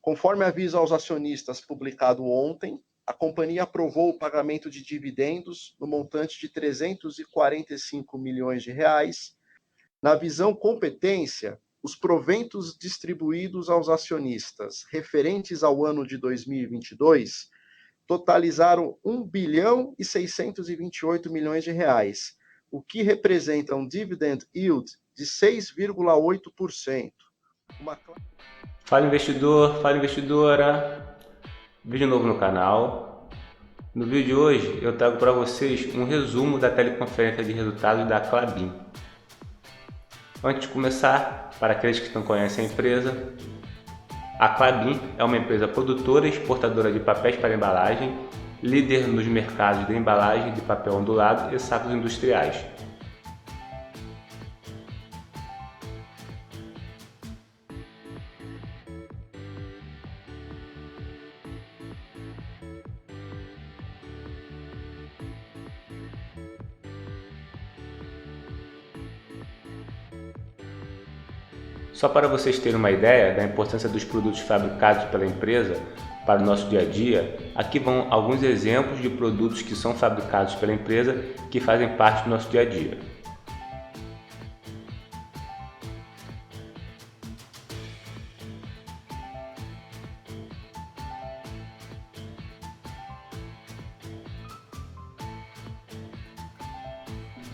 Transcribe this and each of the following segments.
Conforme aviso aos acionistas publicado ontem, a companhia aprovou o pagamento de dividendos no montante de 345 milhões de reais. Na visão competência, os proventos distribuídos aos acionistas referentes ao ano de 2022 totalizaram 1 bilhão e 628 milhões de reais, o que representa um dividend yield de 6,8%. Fala investidor, fala investidora, vídeo novo no canal. No vídeo de hoje eu trago para vocês um resumo da teleconferência de resultados da Klabin. Antes de começar, para aqueles que não conhecem a empresa, a Klabin é uma empresa produtora e exportadora de papéis para embalagem, líder nos mercados de embalagem de papel ondulado e sacos industriais. Só para vocês terem uma ideia da importância dos produtos fabricados pela empresa para o nosso dia a dia, aqui vão alguns exemplos de produtos que são fabricados pela empresa que fazem parte do nosso dia a dia.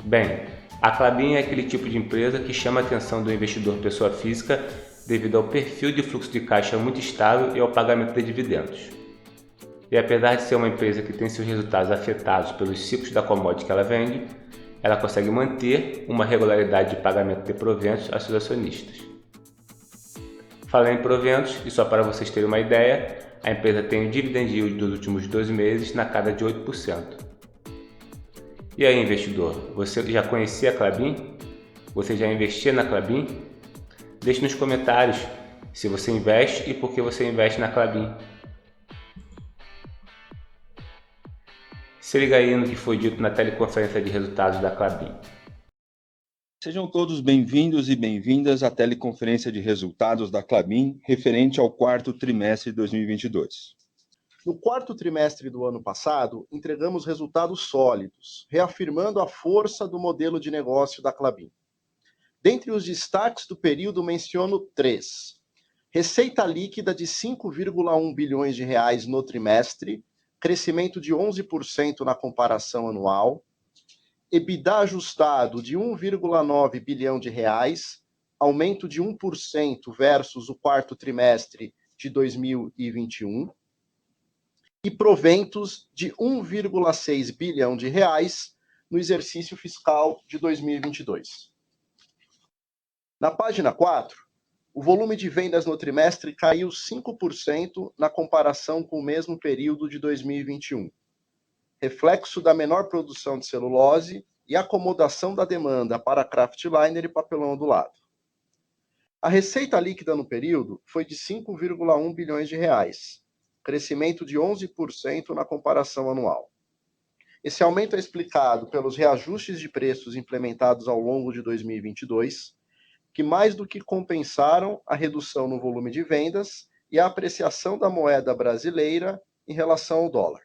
Bem, a Klabin é aquele tipo de empresa que chama a atenção do investidor pessoa física devido ao perfil de fluxo de caixa muito estável e ao pagamento de dividendos. E apesar de ser uma empresa que tem seus resultados afetados pelos ciclos da commodity que ela vende, ela consegue manter uma regularidade de pagamento de proventos a seus acionistas. Falando em proventos, e só para vocês terem uma ideia, a empresa tem o dividend yield dos últimos 12 meses na casa de 8%. E aí, investidor, você já conhecia a Klabin? Você já investia na Klabin? Deixe nos comentários se você investe e por que você investe na Klabin. Se liga aí no que foi dito na teleconferência de resultados da Klabin. Sejam todos bem-vindos e bem-vindas à teleconferência de resultados da Klabin referente ao quarto trimestre de 2022. No quarto trimestre do ano passado, entregamos resultados sólidos, reafirmando a força do modelo de negócio da Klabin. Dentre os destaques do período, menciono 3. Receita líquida de 5,1 bilhões de reais no trimestre, crescimento de 11% na comparação anual. EBITDA ajustado de 1,9 bilhão de reais, aumento de 1% versus o quarto trimestre de 2021. E proventos de 1,6 bilhão de reais no exercício fiscal de 2022. Na página 4, o volume de vendas no trimestre caiu 5% na comparação com o mesmo período de 2021, reflexo da menor produção de celulose e acomodação da demanda para kraftliner e papelão ondulado. A receita líquida no período foi de 5,1 bilhões de reais, crescimento de 11% na comparação anual. Esse aumento é explicado pelos reajustes de preços implementados ao longo de 2022, que mais do que compensaram a redução no volume de vendas e a apreciação da moeda brasileira em relação ao dólar.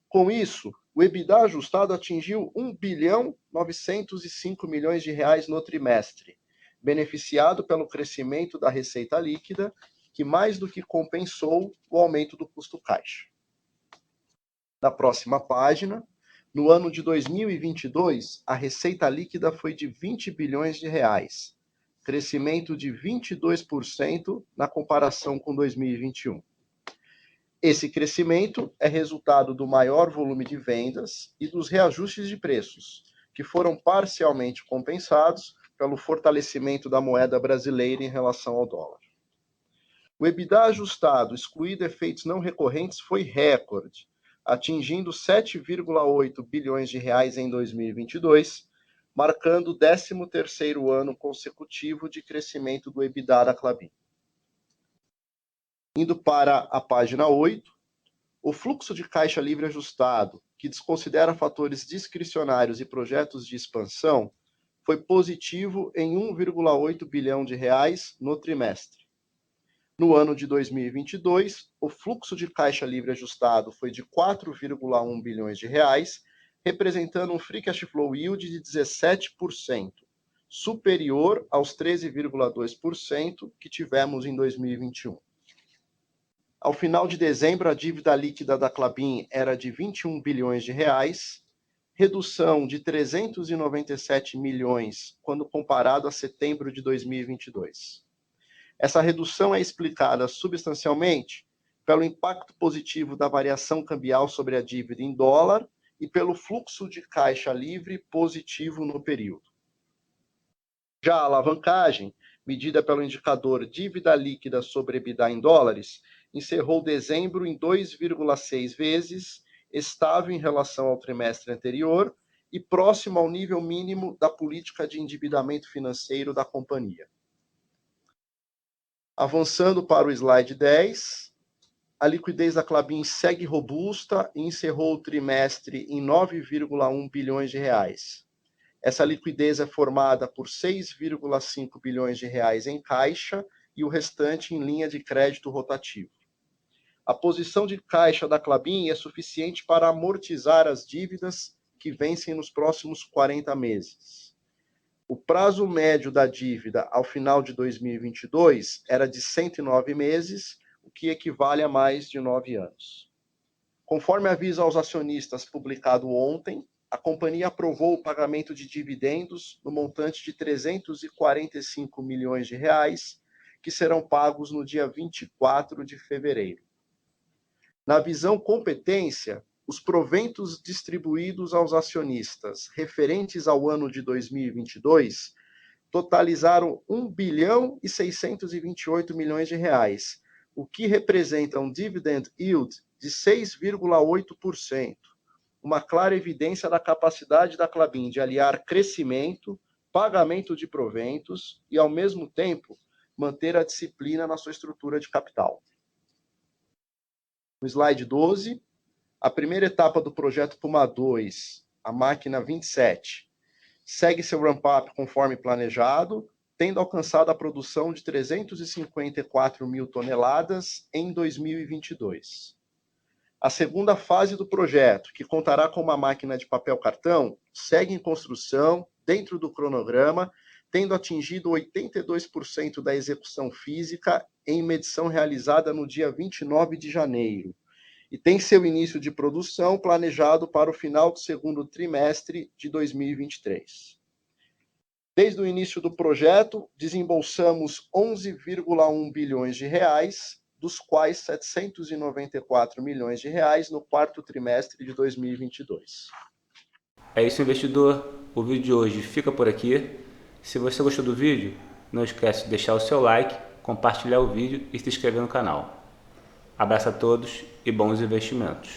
Com isso, o EBITDA ajustado atingiu 1 bilhão 905 milhões de reais no trimestre, beneficiado pelo crescimento da receita líquida, que mais do que compensou o aumento do custo caixa. Na próxima página, no ano de 2022, a receita líquida foi de 20 bilhões de reais, crescimento de 22% na comparação com 2021. Esse crescimento é resultado do maior volume de vendas e dos reajustes de preços, que foram parcialmente compensados pelo fortalecimento da moeda brasileira em relação ao dólar. O EBITDA ajustado, excluído efeitos não recorrentes, foi recorde, atingindo 7,8 bilhões de reais em 2022, marcando o 13º ano consecutivo de crescimento do EBITDA da Klabin. Indo para a página 8, o fluxo de caixa livre ajustado, que desconsidera fatores discricionários e projetos de expansão, foi positivo em 1,8 bilhão de reais no trimestre. No ano de 2022, o fluxo de caixa livre ajustado foi de 4,1 bilhões de reais, representando um free cash flow yield de 17%, superior aos 13,2% que tivemos em 2021. Ao final de dezembro, a dívida líquida da Klabin era de 21 bilhões de reais, redução de 397 milhões quando comparado a setembro de 2022. Essa redução é explicada substancialmente pelo impacto positivo da variação cambial sobre a dívida em dólar e pelo fluxo de caixa livre positivo no período. Já a alavancagem, medida pelo indicador dívida líquida sobre EBITDA em dólares, encerrou dezembro em 2,6 vezes, estável em relação ao trimestre anterior e próximo ao nível mínimo da política de endividamento financeiro da companhia. Avançando para o slide 10, a liquidez da Klabin segue robusta e encerrou o trimestre em 9,1 bilhões de reais. Essa liquidez é formada por 6,5 bilhões de reais em caixa e o restante em linha de crédito rotativo. A posição de caixa da Klabin é suficiente para amortizar as dívidas que vencem nos próximos 40 meses. O prazo médio da dívida ao final de 2022 era de 109 meses, o que equivale a mais de 9 anos. Conforme aviso aos acionistas publicado ontem, a companhia aprovou o pagamento de dividendos no montante de 345 milhões de reais, que serão pagos no dia 24 de fevereiro. Na visão competência, os proventos distribuídos aos acionistas referentes ao ano de 2022 totalizaram 1 bilhão e 628 milhões de reais, o que representa um dividend yield de 6,8%, uma clara evidência da capacidade da Klabin de aliar crescimento, pagamento de proventos e, ao mesmo tempo, manter a disciplina na sua estrutura de capital. No slide 12, a primeira etapa do projeto Puma II, a máquina 27, segue seu ramp-up conforme planejado, tendo alcançado a produção de 354 mil toneladas em 2022. A segunda fase do projeto, que contará com uma máquina de papel cartão, segue em construção, dentro do cronograma, tendo atingido 82% da execução física em medição realizada no dia 29 de janeiro, e tem seu início de produção planejado para o final do segundo trimestre de 2023. Desde o início do projeto, desembolsamos 11,1 bilhões de reais, dos quais 794 milhões de reais no quarto trimestre de 2022. É isso, investidor. O vídeo de hoje fica por aqui. Se você gostou do vídeo, não esquece de deixar o seu like, compartilhar o vídeo e se inscrever no canal. Abraço a todos e bons investimentos.